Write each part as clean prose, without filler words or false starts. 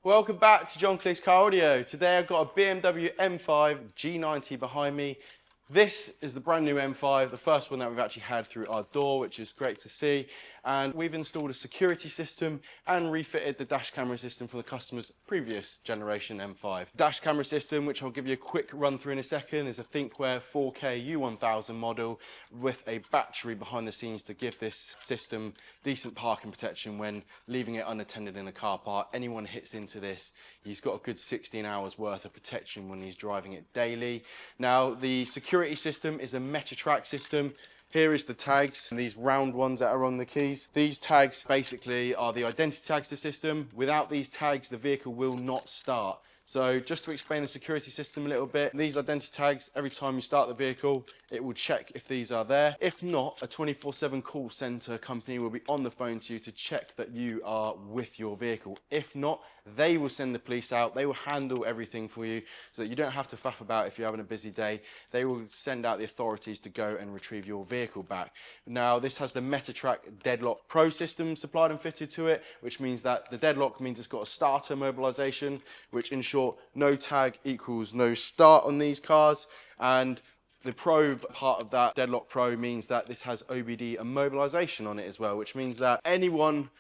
Welcome back to John Cleese Car Audio. Today I've got a BMW M5 G90 behind me. This is the brand new M5, the first one that we've actually had through our door, which is great to see. And we've installed a security system and refitted the dash camera system for the customer's previous generation M5. Dash camera system, which I'll give you a quick run through in a second, is a Thinkware 4K U1000 model with a battery behind the scenes to give this system decent parking protection when leaving it unattended in a car park. Anyone hits into this, he's got a good 16 hours worth of protection when he's driving it daily. Now, the security system is a Meta Trak system. Here is the tags, and these round ones that are on the keys. These tags basically are the identity tags to the system. Without these tags, the vehicle will not start. So just to explain the security system a little bit, these identity tags, every time you start the vehicle, it will check if these are there. If not, a 24/7 call center company will be on the phone to you to check that you are with your vehicle. If not, they will send the police out. They will handle everything for you so that you don't have to faff about if you're having a busy day. They will send out the authorities to go and retrieve your vehicle back. Now, this has the Meta Trak Deadlock Pro system supplied and fitted to it, which means that the deadlock means it's got a starter mobilization, which ensures no tag equals no start on these cars. And the Pro part of that, Deadlock Pro, means that this has OBD immobilisation on it as well, which means that anyone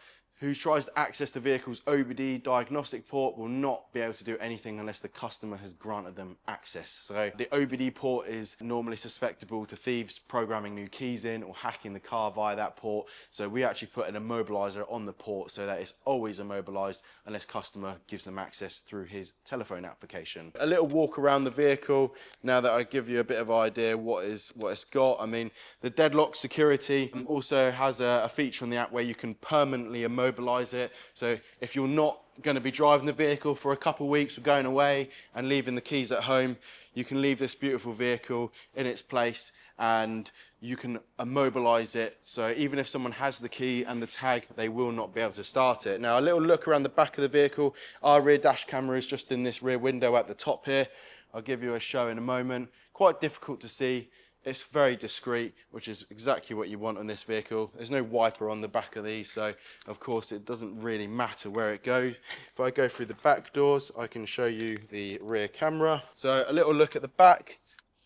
who tries to access the vehicle's OBD diagnostic port will not be able to do anything unless the customer has granted them access. So the OBD port is normally susceptible to thieves programming new keys in or hacking the car via that port. So we actually put an immobiliser on the port so that it's always immobilised unless customer gives them access through his telephone application. A little walk around the vehicle now that I give you a bit of idea what it's got. I mean, the deadlock security also has a feature on the app where you can permanently immobilise it. So if you're not going to be driving the vehicle for a couple of weeks or going away and leaving the keys at home, you can leave this beautiful vehicle in its place and you can immobilise it. So even if someone has the key and the tag, they will not be able to start it. Now, a little look around the back of the vehicle. Our rear dash camera is just in this rear window at the top here. I'll give you a show in a moment. Quite difficult to see. It's very discreet, which is exactly what you want on this vehicle. There's no wiper on the back of these, so of course it doesn't really matter where it goes. If I go through the back doors, I can show you the rear camera. So a little look at the back.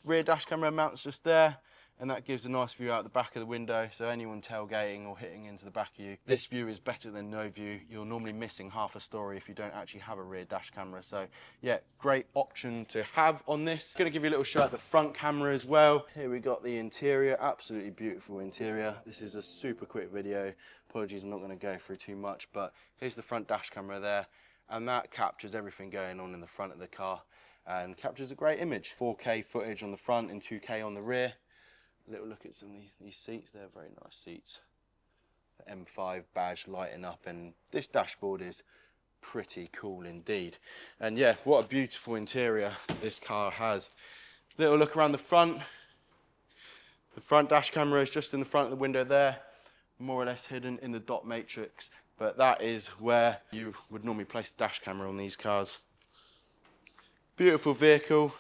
Rear dash camera mounts just there, and that gives a nice view out the back of the window, so anyone tailgating or hitting into the back of you, this view is better than no view. You're normally missing half a story if you don't actually have a rear dash camera. So yeah, great option to have on this. Gonna give you a little show at the front camera as well. Here we got the interior, absolutely beautiful interior. This is a super quick video. Apologies, I'm not gonna go through too much, but here's the front dash camera there, and that captures everything going on in the front of the car and captures a great image. 4K footage on the front and 2K on the rear. Little look at some of these seats. They're very nice seats. The M5 badge lighting up, and this dashboard is pretty cool indeed. And yeah, what a beautiful interior this car has. Little look around the front. The front dash camera is just in the front of the window there, more or less hidden in the dot matrix, but that is where you would normally place a dash camera on these cars. Beautiful vehicle.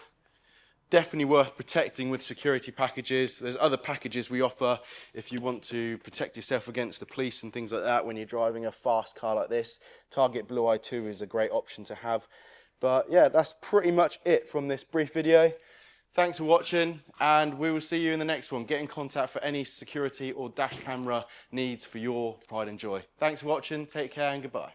Definitely worth protecting with security packages. There's other packages we offer if you want to protect yourself against the police and things like that when you're driving a fast car like this. Target Blue Eye 2 is a great option to have. But yeah, that's pretty much it from this brief video. Thanks for watching, and we will see you in the next one. Get in contact for any security or dash camera needs for your pride and joy. Thanks for watching, take care and goodbye.